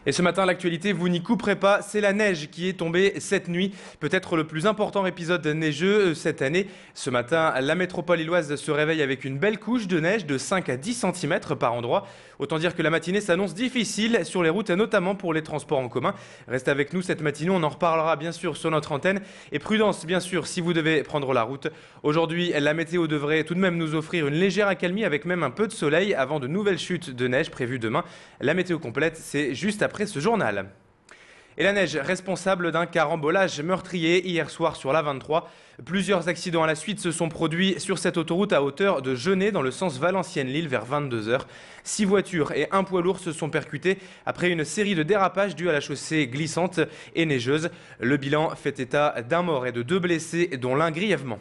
Et ce matin, l'actualité, vous n'y couperez pas, c'est la neige qui est tombée cette nuit. Peut-être le plus important épisode neigeux cette année. Ce matin, la métropole illoise se réveille avec une belle couche de neige de 5 à 10 cm par endroit. Autant dire que la matinée s'annonce difficile sur les routes et notamment pour les transports en commun. Restez avec nous cette matinée, on en reparlera bien sûr sur notre antenne. Et prudence bien sûr si vous devez prendre la route. Aujourd'hui, la météo devrait tout de même nous offrir une légère accalmie avec même un peu de soleil avant de nouvelles chutes de neige prévues demain. La météo complète, c'est juste après ce journal. Et la neige responsable d'un carambolage meurtrier hier soir sur l'A23. Plusieurs accidents à la suite se sont produits sur cette autoroute à hauteur de Genêt dans le sens Valenciennes-Lille vers 22 h. 6 voitures et un poids lourd se sont percutés après une série de dérapages dus à la chaussée glissante et neigeuse. Le bilan fait état d'un mort et de 2 blessés dont l'un grièvement.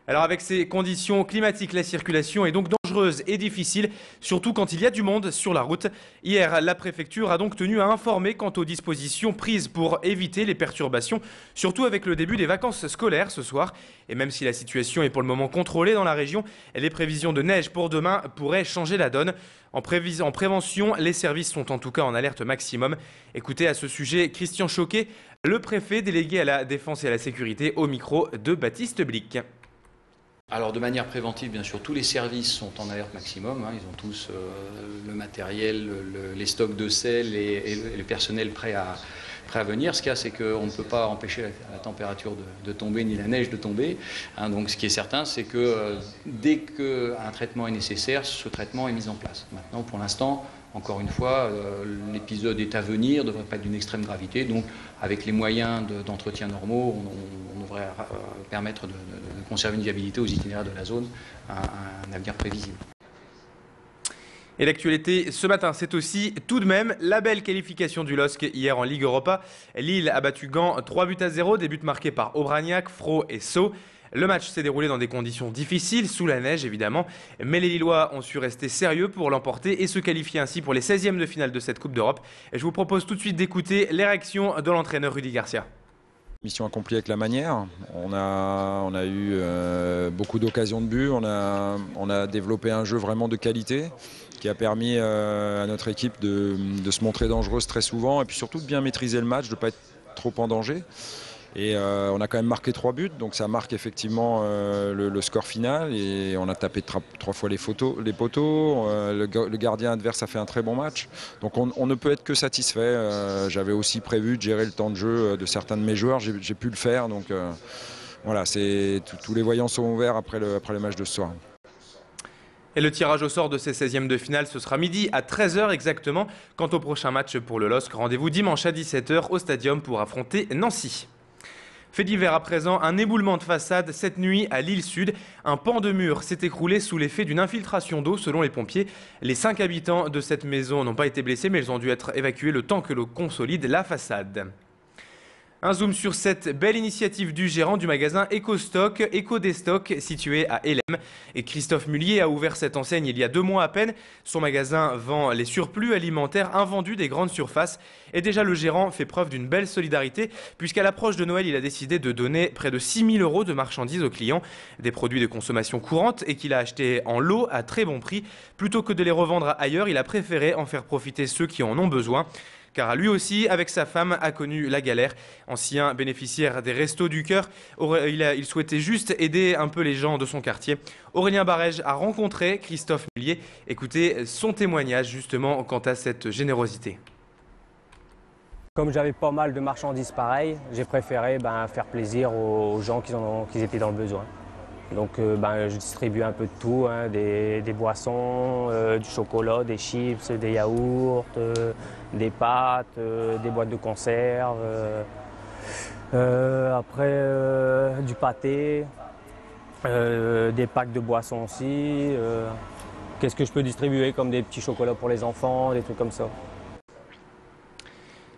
Alors avec ces conditions climatiques, la circulation est donc dangereuse et difficile, surtout quand il y a du monde sur la route. Hier, la préfecture a donc tenu à informer quant aux dispositions prises pour éviter les perturbations, surtout avec le début des vacances scolaires ce soir. Et même si la situation est pour le moment contrôlée dans la région, les prévisions de neige pour demain pourraient changer la donne. En prévention, les services sont en tout cas en alerte maximum. Écoutez à ce sujet Christian Choquet, le préfet délégué à la défense et à la sécurité au micro de Baptiste Blic. Alors de manière préventive, bien sûr, tous les services sont en alerte maximum. Ils ont tous le matériel, les stocks de sel et le personnel prêt à venir. Ce qu'il y a, c'est qu'on ne peut pas empêcher la température de tomber ni la neige de tomber. Donc ce qui est certain, c'est que dès qu'un traitement est nécessaire, ce traitement est mis en place. Maintenant, pour l'instant, encore une fois, l'épisode est à venir, ne devrait pas être d'une extrême gravité. Donc avec les moyens d'entretien normaux, on devrait permettre de conserver une viabilité aux itinéraires de la zone à un avenir prévisible. Et l'actualité ce matin, c'est aussi tout de même la belle qualification du LOSC hier en Ligue Europa. Lille a battu Gand 3-0, des buts marqués par Aubragnac, Fro et Sceaux. Le match s'est déroulé dans des conditions difficiles, sous la neige évidemment, mais les Lillois ont su rester sérieux pour l'emporter et se qualifier ainsi pour les 16e de finale de cette Coupe d'Europe. Et je vous propose tout de suite d'écouter les réactions de l'entraîneur Rudy Garcia. Mission accomplie avec la manière. On a eu beaucoup d'occasions de but, on a développé un jeu vraiment de qualité qui a permis à notre équipe de se montrer dangereuse très souvent et puis surtout de bien maîtriser le match, de ne pas être trop en danger. Et on a quand même marqué 3 buts, donc ça marque effectivement le score final. Et on a tapé 3 fois les poteaux. Le gardien adverse a fait un très bon match. Donc on ne peut être que satisfait. J'avais aussi prévu de gérer le temps de jeu de certains de mes joueurs. J'ai pu le faire. Donc voilà, tous les voyants sont ouverts après le match de ce soir. Et le tirage au sort de ces 16e de finale, ce sera midi à 13 h exactement. Quant au prochain match pour le LOSC, rendez-vous dimanche à 17 h au Stadium pour affronter Nancy. Fait divers à présent, un éboulement de façade cette nuit à Lille Sud. Un pan de mur s'est écroulé sous l'effet d'une infiltration d'eau selon les pompiers. Les 5 habitants de cette maison n'ont pas été blessés mais ils ont dû être évacués le temps que l'eau consolide la façade. Un zoom sur cette belle initiative du gérant du magasin EcoStock, EcoDestock, situé à Hélène. Et Christophe Mullier a ouvert cette enseigne il y a 2 mois à peine. Son magasin vend les surplus alimentaires invendus des grandes surfaces. Et déjà, le gérant fait preuve d'une belle solidarité, puisqu'à l'approche de Noël, il a décidé de donner près de 6 000 € de marchandises aux clients. Des produits de consommation courante et qu'il a achetés en lot à très bon prix. Plutôt que de les revendre ailleurs, il a préféré en faire profiter ceux qui en ont besoin. Car lui aussi, avec sa femme, a connu la galère. Ancien bénéficiaire des Restos du Cœur, il souhaitait juste aider un peu les gens de son quartier. Aurélien Barège a rencontré Christophe Mullier. Écoutez son témoignage justement quant à cette générosité. Comme j'avais pas mal de marchandises pareilles, j'ai préféré faire plaisir aux gens qui étaient dans le besoin. Donc je distribue un peu de tout, des boissons, du chocolat, des chips, des yaourts, des pâtes, des boîtes de conserve, après du pâté, des packs de boissons aussi. Qu'est-ce que je peux distribuer comme des petits chocolats pour les enfants, des trucs comme ça.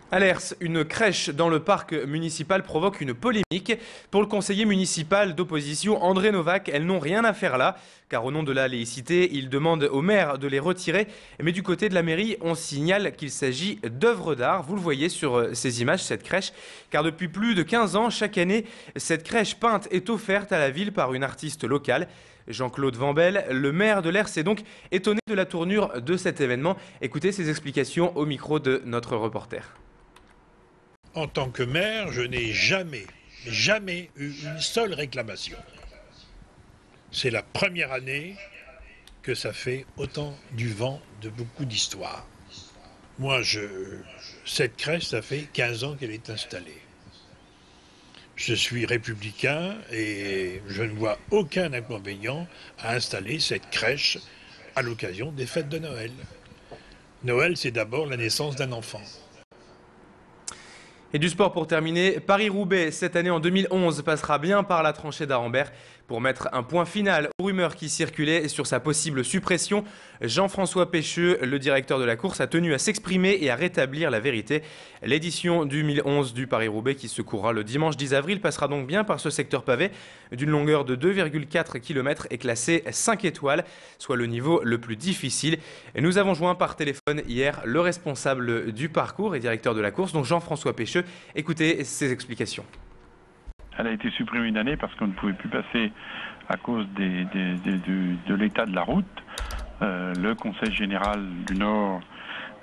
À Lers, une crèche dans le parc municipal provoque une polémique. Pour le conseiller municipal d'opposition André Novak, elles n'ont rien à faire là, car au nom de la laïcité, il demande au maire de les retirer. Mais du côté de la mairie, on signale qu'il s'agit d'œuvres d'art. Vous le voyez sur ces images, cette crèche, car depuis plus de 15 ans, chaque année, cette crèche peinte est offerte à la ville par une artiste locale. Jean-Claude Vambel, le maire de Lers, est donc étonné de la tournure de cet événement. Écoutez ses explications au micro de notre reporter. En tant que maire, je n'ai jamais eu une seule réclamation. C'est la première année que ça fait autant du vent de beaucoup d'histoires. Moi, cette crèche, ça fait 15 ans qu'elle est installée. Je suis républicain et je ne vois aucun inconvénient à installer cette crèche à l'occasion des fêtes de Noël. Noël, c'est d'abord la naissance d'un enfant. Et du sport pour terminer, Paris-Roubaix cette année en 2011 passera bien par la tranchée d'Arambert. Pour mettre un point final aux rumeurs qui circulaient sur sa possible suppression, Jean-François Pécheux, le directeur de la course, a tenu à s'exprimer et à rétablir la vérité. L'édition 2011 du Paris-Roubaix qui se courra le dimanche 10 avril passera donc bien par ce secteur pavé d'une longueur de 2,4 km et classé 5 étoiles, soit le niveau le plus difficile. Et nous avons joint par téléphone hier le responsable du parcours et directeur de la course, donc Jean-François Pécheux. Écoutez ses explications. Elle a été supprimée une année parce qu'on ne pouvait plus passer à cause de l'état de la route. Le Conseil général du Nord,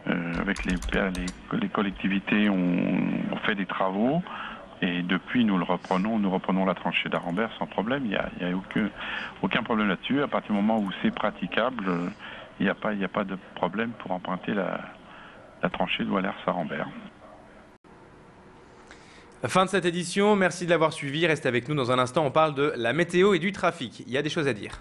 avec les collectivités, ont fait des travaux. Et depuis, nous reprenons la tranchée d'Arambert sans problème. Il n'y a aucun problème là-dessus. À partir du moment où c'est praticable, il n'y a pas de problème pour emprunter la tranchée d'Ouallers-Arambert. Fin de cette édition, merci de l'avoir suivi. Restez avec nous dans un instant, on parle de la météo et du trafic. Il y a des choses à dire.